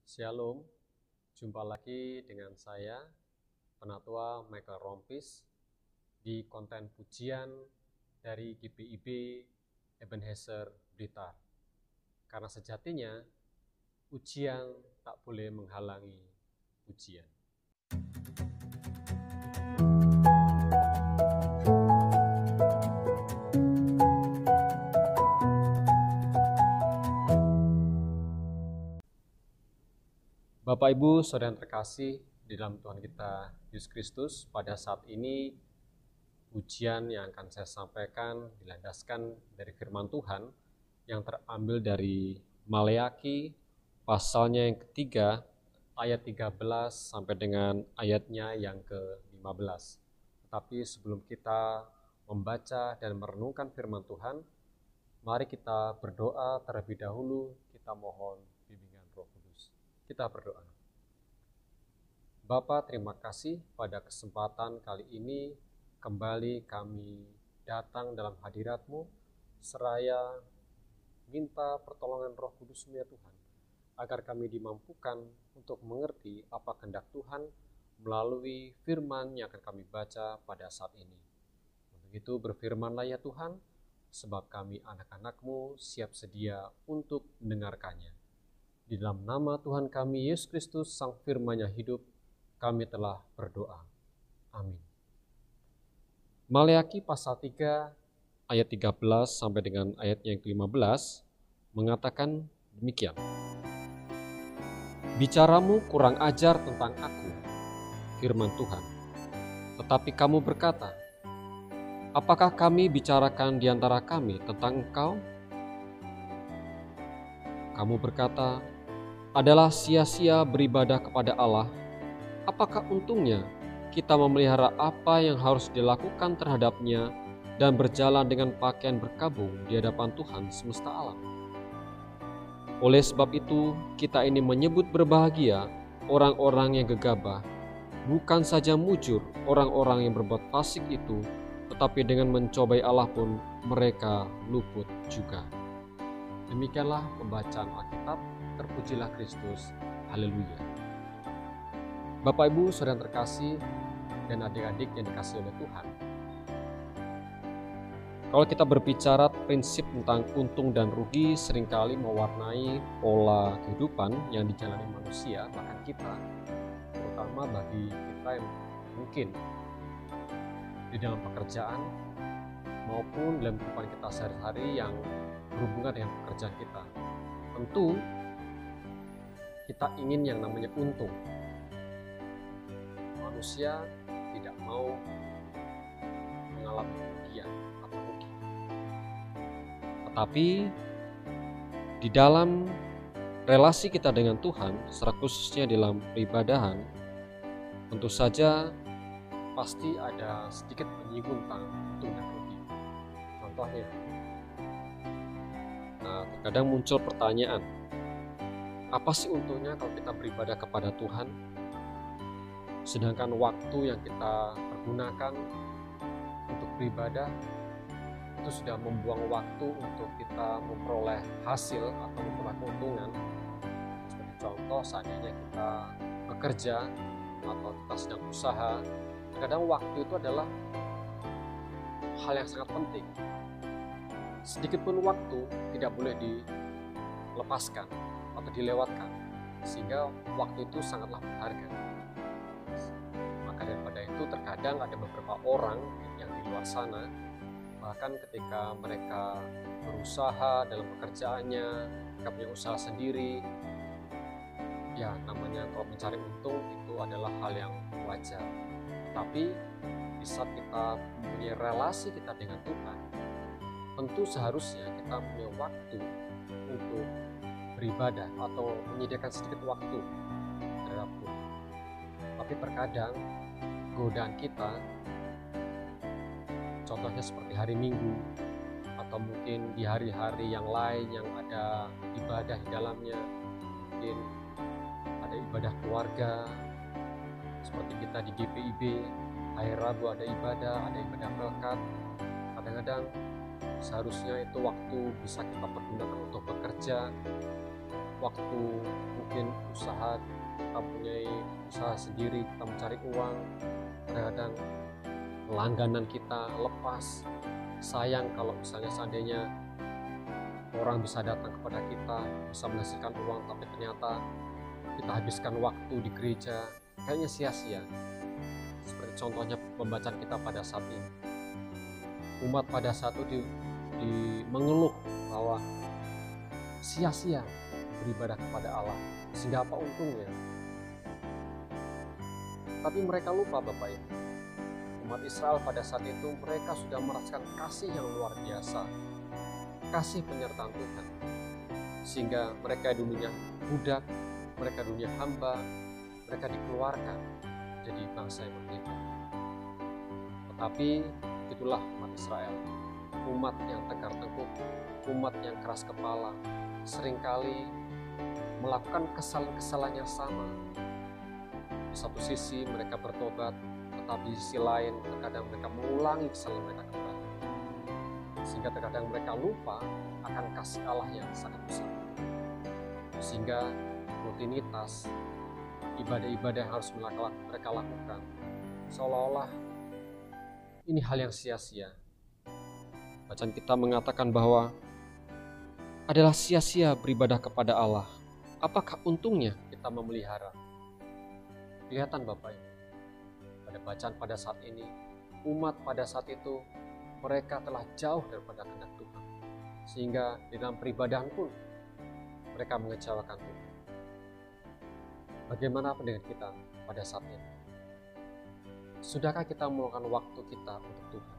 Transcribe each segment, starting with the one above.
Shalom, jumpa lagi dengan saya, Penatua Michael Rompis, di konten pujian dari GPIB Ebenezer Blitar. Karena sejatinya, ujian tak boleh menghalangi pujian. Bapak Ibu, saudara yang terkasih di dalam Tuhan kita Yesus Kristus, pada saat ini pujian yang akan saya sampaikan dilandaskan dari firman Tuhan yang terambil dari Maleaki pasalnya yang ketiga ayat 13 sampai dengan ayatnya yang ke-15. Tetapi sebelum kita membaca dan merenungkan firman Tuhan, mari kita berdoa terlebih dahulu, kita mohon bimbingan Roh Kudus. Kita berdoa. Bapa, terima kasih pada kesempatan kali ini kembali kami datang dalam hadirat-Mu, seraya minta pertolongan Roh Kudus-Mu ya Tuhan, agar kami dimampukan untuk mengerti apa kehendak Tuhan melalui firman yang akan kami baca pada saat ini. Untuk itu berfirmanlah ya Tuhan, sebab kami anak-anak-Mu siap sedia untuk mendengarkannya. Di dalam nama Tuhan kami Yesus Kristus, Sang Firman-Nya hidup, kami telah berdoa. Amin. Maleaki pasal 3 ayat 13 sampai dengan ayatnya yang ke-15 mengatakan demikian. Bicaramu kurang ajar tentang aku, firman Tuhan. Tetapi kamu berkata, apakah kami bicarakan di antara kami tentang engkau? Kamu berkata, adalah sia-sia beribadah kepada Allah. Apakah untungnya kita memelihara apa yang harus dilakukan terhadapnya dan berjalan dengan pakaian berkabung di hadapan Tuhan semesta alam? Oleh sebab itu, kita ini menyebut berbahagia orang-orang yang gegabah, bukan saja mujur orang-orang yang berbuat fasik itu, tetapi dengan mencobai Allah pun mereka luput juga. Demikianlah pembacaan Alkitab. Terpujilah Kristus. Haleluya. Bapak Ibu, saudara yang terkasih dan adik-adik yang dikasihi oleh Tuhan. Kalau kita berbicara prinsip tentang untung dan rugi seringkali mewarnai pola kehidupan yang dijalani manusia, bahkan kita, terutama bagi kita yang mungkin di dalam pekerjaan maupun dalam kehidupan kita sehari-hari yang berhubungan dengan pekerjaan kita. Tentu kita ingin yang namanya untung. Manusia tidak mau mengalami kerugian atau rugi. Tetapi di dalam relasi kita dengan Tuhan, secara khususnya dalam peribadahan, tentu saja pasti ada sedikit menyinggung tentang untung dan rugi. Contohnya, terkadang muncul pertanyaan, apa sih untungnya kalau kita beribadah kepada Tuhan? Sedangkan waktu yang kita pergunakan untuk beribadah itu sudah membuang waktu untuk kita memperoleh hasil atau memperoleh keuntungan. Sebagai contoh, seandainya kita bekerja atau kita sedang usaha, kadang waktu itu adalah hal yang sangat penting. Sedikit pun waktu tidak boleh dilepaskan atau dilewatkan, sehingga waktu itu sangatlah berharga. Maka daripada itu terkadang ada beberapa orang yang di luar sana, bahkan ketika mereka berusaha dalam pekerjaannya, mereka punya usaha sendiri, ya namanya kalau mencari untung itu adalah hal yang wajar. Tapi di saat kita mempunyai relasi kita dengan Tuhan, tentu seharusnya kita punya waktu untuk beribadah atau menyediakan sedikit waktu terhadap Tuhan. Tapi terkadang godaan kita, contohnya seperti hari Minggu atau mungkin di hari-hari yang lain yang ada ibadah di dalamnya, mungkin ada ibadah keluarga seperti kita di GPIB, hari Rabu ada ibadah Pelkat. Kadang-kadang seharusnya itu waktu bisa kita pergunakan untuk bekerja, waktu mungkin usaha, kita punya usaha sendiri, kita mencari uang, kadang langganan kita lepas. Sayang kalau misalnya seandainya orang bisa datang kepada kita, bisa menghasilkan uang, tapi ternyata kita habiskan waktu di gereja, kayaknya sia-sia. Seperti contohnya pembacaan kita pada saat ini. Umat pada saat itu mengeluh bahwa sia-sia beribadah kepada Allah, sehingga apa untungnya? Tapi mereka lupa Bapak Ibu, umat Israel pada saat itu mereka sudah merasakan kasih yang luar biasa, kasih penyertaan Tuhan, sehingga mereka dulunya budak, mereka dulunya hamba, mereka dikeluarkan jadi bangsa yang merdeka. Tetapi itulah umat Israel, umat yang tegar tengkuk, umat yang keras kepala, seringkali melakukan kesalahan-kesalahan yang sama. Di satu sisi mereka bertobat, tetapi di sisi lain terkadang mereka mengulangi kesalahan mereka kembali. Sehingga terkadang mereka lupa akan kasih Allah yang sangat besar. Sehingga rutinitas ibadah-ibadah yang harus mereka lakukan seolah-olah ini hal yang sia-sia. Bacaan kita mengatakan bahwa adalah sia-sia beribadah kepada Allah. Apakah untungnya kita memelihara? Kelihatan Bapak Ibu, pada bacaan pada saat ini, umat pada saat itu mereka telah jauh daripada kehendak Tuhan, sehingga di dalam peribadahan pun mereka mengecewakan Tuhan. Bagaimana dengan kita pada saat ini? Sudahkah kita meluangkan waktu kita untuk Tuhan?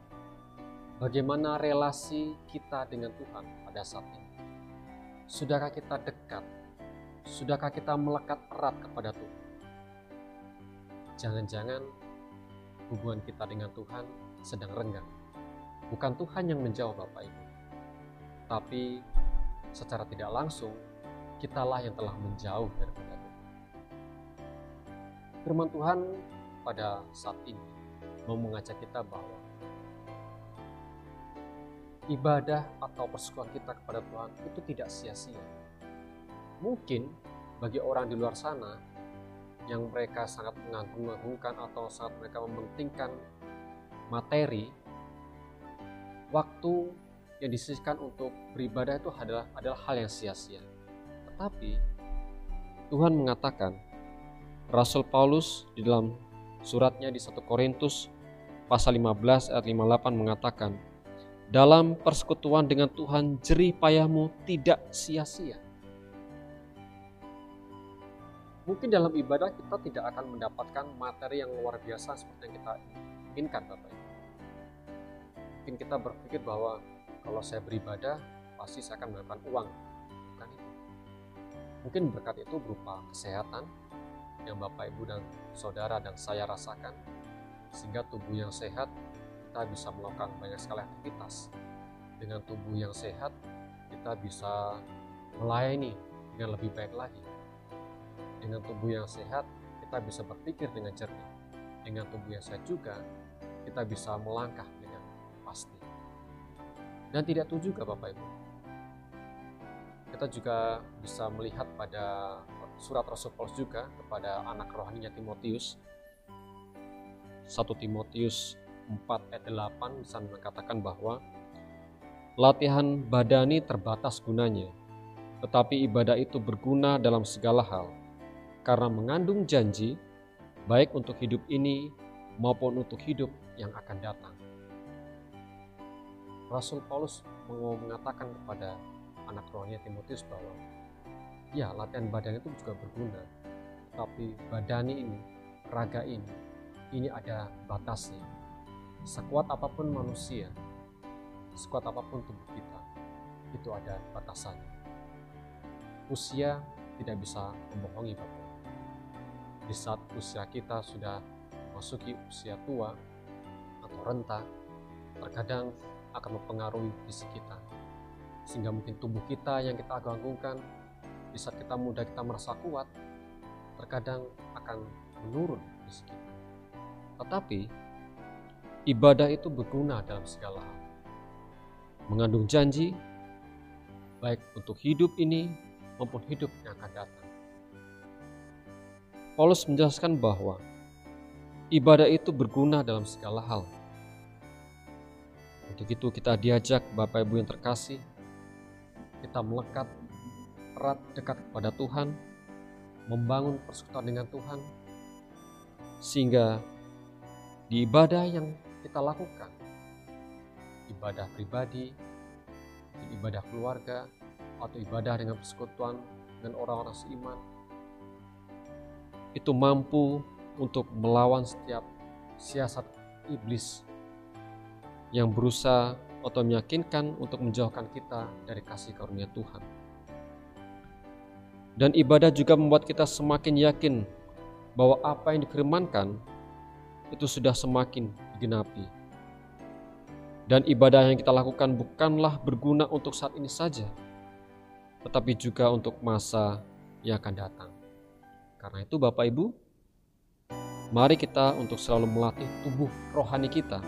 Bagaimana relasi kita dengan Tuhan pada saat ini? Sudahkah kita dekat? Sudahkah kita melekat erat kepada Tuhan? Jangan-jangan hubungan kita dengan Tuhan sedang renggang. Bukan Tuhan yang menjauh Bapak Ibu, tapi secara tidak langsung kitalah yang telah menjauh daripada Tuhan. Firman Tuhan pada saat ini mau mengajak kita bahwa ibadah atau persekutuan kita kepada Tuhan itu tidak sia-sia. Mungkin bagi orang di luar sana yang mereka sangat mengagung-agungkan atau sangat mereka mementingkan materi, waktu yang disisihkan untuk beribadah itu adalah hal yang sia-sia. Tetapi Tuhan mengatakan, Rasul Paulus di dalam suratnya di 1 Korintus pasal 15 ayat 58 mengatakan, dalam persekutuan dengan Tuhan jerih payahmu tidak sia-sia. Mungkin dalam ibadah kita tidak akan mendapatkan materi yang luar biasa seperti yang kita inginkan Bapak Ibu. Mungkin kita berpikir bahwa kalau saya beribadah pasti saya akan mendapatkan uang. Bukan itu. Mungkin berkat itu berupa kesehatan yang Bapak Ibu dan saudara dan saya rasakan, sehingga tubuh yang sehat kita bisa melakukan banyak sekali aktivitas. Dengan tubuh yang sehat kita bisa melayani dengan lebih baik lagi. Dengan tubuh yang sehat kita bisa berpikir dengan jernih. Dengan tubuh yang sehat juga kita bisa melangkah dengan pasti. Dan tidak itu juga Bapak Ibu, kita juga bisa melihat pada surat Rasul Paulus juga kepada anak rohaninya Timotius. 1 Timotius 4 ayat 8 bisa mengatakan bahwa latihan badani terbatas gunanya, tetapi ibadah itu berguna dalam segala hal, karena mengandung janji baik untuk hidup ini maupun untuk hidup yang akan datang. Rasul Paulus mengatakan kepada anak rohaninya Timotius bahwa ya, latihan badan itu juga berguna, tapi badani ini, raga ini ada batasnya. Sekuat apapun manusia, sekuat apapun tubuh kita, itu ada batasannya. Usia tidak bisa membohongi Bapak. Di saat usia kita sudah masuki usia tua atau renta, terkadang akan mempengaruhi fisik kita, sehingga mungkin tubuh kita yang kita agung-agungkan di saat kita muda kita merasa kuat, terkadang akan menurun fisik kita. Tetapi ibadah itu berguna dalam segala hal, mengandung janji baik untuk hidup ini maupun hidup yang akan datang. Paulus menjelaskan bahwa ibadah itu berguna dalam segala hal. Untuk itu kita diajak, Bapak Ibu yang terkasih, kita melekat erat dekat kepada Tuhan, membangun persekutuan dengan Tuhan, sehingga di ibadah yang kita lakukan, ibadah pribadi, ibadah keluarga, atau ibadah dengan persekutuan dengan orang-orang seiman, itu mampu untuk melawan setiap siasat iblis yang berusaha atau meyakinkan untuk menjauhkan kita dari kasih karunia Tuhan. Dan ibadah juga membuat kita semakin yakin bahwa apa yang difirmankan itu sudah semakin digenapi. Dan ibadah yang kita lakukan bukanlah berguna untuk saat ini saja, tetapi juga untuk masa yang akan datang. Karena itu Bapak Ibu, mari kita untuk selalu melatih tubuh rohani kita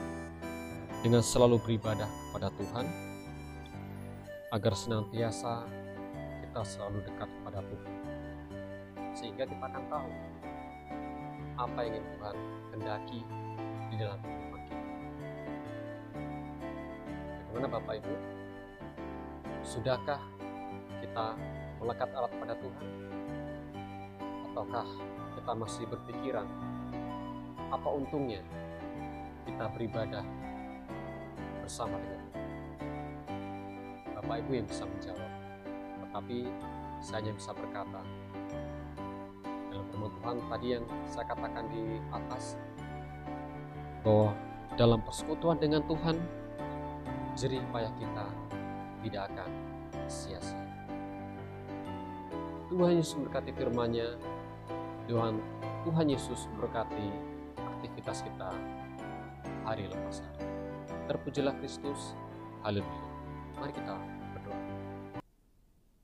dengan selalu beribadah kepada Tuhan, agar senantiasa kita selalu dekat kepada Tuhan, sehingga kita akan tahu apa yang ingin Tuhan hendaki di dalam kehidupan kita. Bagaimana Bapak Ibu? Sudahkah kita melekat erat pada Tuhan? Ataukah kita masih berpikiran apa untungnya kita beribadah bersama dengan Tuhan? Bapak Ibu yang bisa menjawab, tetapi saya hanya bisa berkata dalam firman Tuhan tadi yang saya katakan di atas, bahwa dalam persekutuan dengan Tuhan, jerih payah kita tidak akan sia-sia. Tuhan Yesus memberkati firman-Nya. Tuhan Yesus memberkati aktivitas kita hari lepas hari. Terpujilah Kristus. Haleluya. Mari kita berdoa.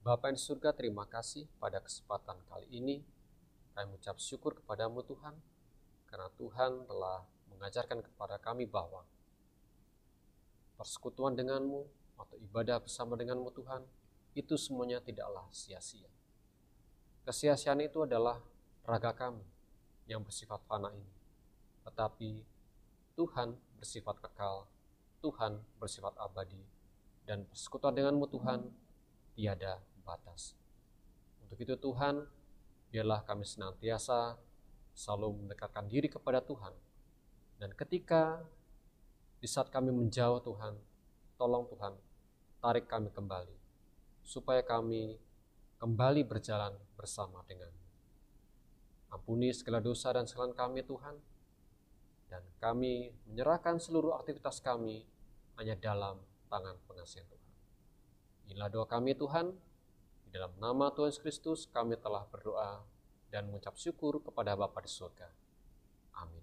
Bapa yang di surga, terima kasih pada kesempatan kali ini. Kami mengucap syukur kepadamu Tuhan, karena Tuhan telah mengajarkan kepada kami bahwa persekutuan denganmu atau ibadah bersama denganmu Tuhan, itu semuanya tidaklah sia-sia. Kesia-siaan itu adalah raga kami yang bersifat fana ini. Tetapi Tuhan bersifat kekal, Tuhan bersifat abadi, dan persekutuan denganmu Tuhan tiada batas. Untuk itu Tuhan, biarlah kami senantiasa selalu mendekatkan diri kepada Tuhan. Dan ketika di saat kami menjauh Tuhan, tolong Tuhan, tarik kami kembali, supaya kami kembali berjalan bersama dengan-Mu. Ampuni segala dosa dan kesalahan kami Tuhan, dan kami menyerahkan seluruh aktivitas kami hanya dalam tangan pengasihan Tuhan. Inilah doa kami Tuhan, di dalam nama Tuhan Yesus Kristus kami telah berdoa dan mengucap syukur kepada Bapa di surga. Amin.